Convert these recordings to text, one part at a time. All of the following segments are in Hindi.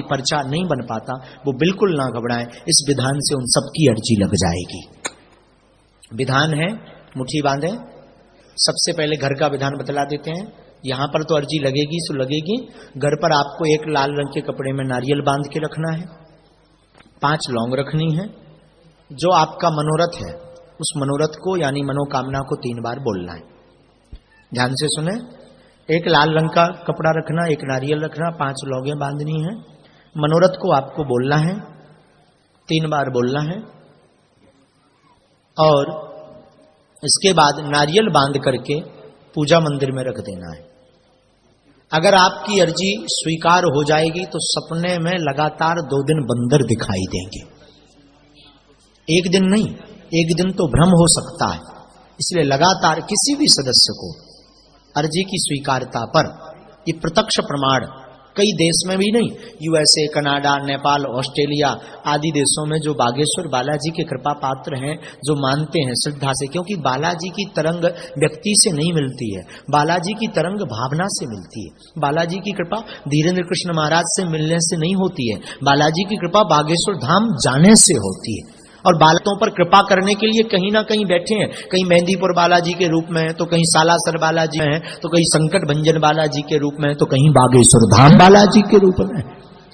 पर्चा नहीं बन पाता, वो बिल्कुल ना घबराएं, इस विधान से उन सबकी अर्जी लग जाएगी। विधान है, मुट्ठी बांधे। सबसे पहले घर का विधान बतला देते हैं। यहां पर तो अर्जी लगेगी सो लगेगी। घर पर आपको एक लाल रंग के कपड़े में नारियल बांध के रखना है, 5 लौंग रखनी है। जो आपका मनोरथ है उस मनोरथ को यानी मनोकामना को 3 बार बोलना है। ध्यान से सुने। एक लाल रंग का कपड़ा रखना, एक नारियल रखना, 5 लौंगे बांधनी है। मनोरथ को आपको बोलना है, 3 बार बोलना है। और इसके बाद नारियल बांध करके पूजा मंदिर में रख देना है। अगर आपकी अर्जी स्वीकार हो जाएगी तो सपने में लगातार 2 दिन बंदर दिखाई देंगे। एक दिन नहीं, एक दिन तो भ्रम हो सकता है। इसलिए लगातार किसी भी सदस्य को अर्जी की स्वीकारता पर ये प्रत्यक्ष प्रमाण कई देश में भी नहीं, यूएसए, कनाडा, नेपाल, ऑस्ट्रेलिया आदि देशों में जो बागेश्वर बालाजी के कृपा पात्र हैं, जो मानते हैं श्रद्धा से, क्योंकि बालाजी की तरंग व्यक्ति से नहीं मिलती है, बालाजी की तरंग भावना से मिलती है। बालाजी की कृपा धीरेन्द्र कृष्ण महाराज से मिलने से नहीं होती है, बालाजी की कृपा बागेश्वर धाम जाने से होती है। और बालकों पर कृपा करने के लिए कहीं ना कहीं बैठे हैं, कहीं मेहंदीपुर बालाजी के रूप में, तो कहीं सालासर बालाजी में, तो कहीं संकट भंजन बालाजी के रूप में, तो कहीं बागेश्वर धाम बालाजी के रूप में।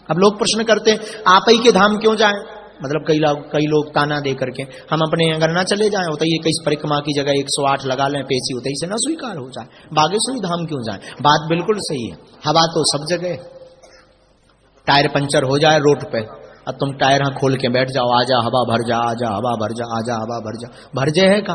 अब लोग प्रश्न करते हैं, आप ही के धाम क्यों जाएं? मतलब कई लोग ताना दे करके, हम अपने अगर ना चले जाएं, होता है कई परिक्रमा की जगह 108 लगा लें पेशी, होता है इसे ना स्वीकार हो जाए, बागेश्वरी धाम क्यों जाए? बात बिल्कुल सही है। हवा तो सब जगह, टायर पंचर हो जाए रोड पे, अब तुम टायर खोल के बैठ जाओ, आजा हवा भर जा, आजा हवा भर जा, आजा हवा भर जा, भर जाए है का?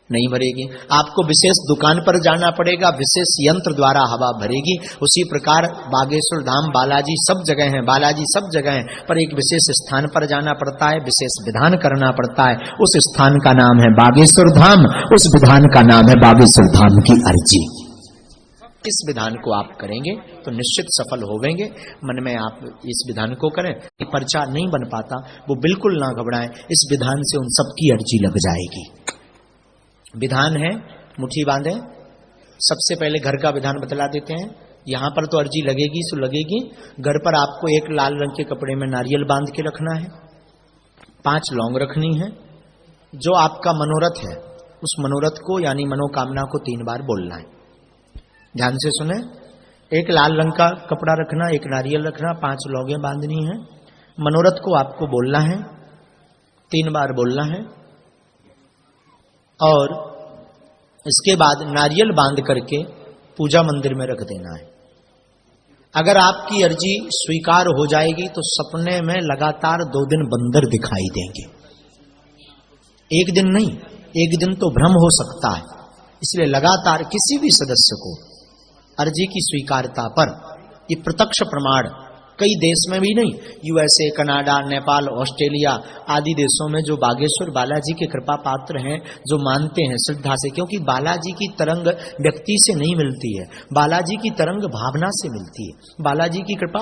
नहीं भरेगी। आपको विशेष दुकान पर जाना पड़ेगा, विशेष यंत्र द्वारा हवा भरेगी। उसी प्रकार बागेश्वर धाम बालाजी सब जगह है, बालाजी सब जगह है, पर एक विशेष स्थान पर जाना पड़ता है, विशेष विधान करना पड़ता है। उस स्थान का नाम है बागेश्वर धाम, उस विधान का नाम है बागेश्वर धाम की अर्जी। इस विधान को आप करेंगे तो निश्चित सफल होवेंगे। मन में आप इस विधान को करें। पर्चा नहीं बन पाता, वो बिल्कुल ना घबराएं, इस विधान से उन सबकी अर्जी लग जाएगी। विधान है, मुट्ठी बांधे। सबसे पहले घर का विधान बतला देते हैं। यहां पर तो अर्जी लगेगी सो लगेगी। घर पर आपको एक लाल रंग के कपड़े में नारियल बांध के रखना है, 5 लौंग रखनी है। जो आपका मनोरथ है उस मनोरथ को यानी मनोकामना को 3 बार बोलना है। ध्यान से सुने। एक लाल रंग का कपड़ा रखना, एक नारियल रखना, 5 लौंगे बांधनी है। मनोरथ को आपको बोलना है, 3 बार बोलना है। और इसके बाद नारियल बांध करके पूजा मंदिर में रख देना है। अगर आपकी अर्जी स्वीकार हो जाएगी तो सपने में लगातार 2 दिन बंदर दिखाई देंगे। एक दिन नहीं, एक दिन तो भ्रम हो सकता है। इसलिए लगातार किसी भी सदस्य को अर्जी की स्वीकारता पर ये प्रत्यक्ष प्रमाण कई देश में भी नहीं, यूएसए, कनाडा, नेपाल, ऑस्ट्रेलिया आदि देशों में जो बागेश्वर बालाजी के कृपा पात्र हैं, जो मानते हैं श्रद्धा से, क्योंकि बालाजी की तरंग व्यक्ति से नहीं मिलती है, बालाजी की तरंग भावना से मिलती है। बालाजी की कृपा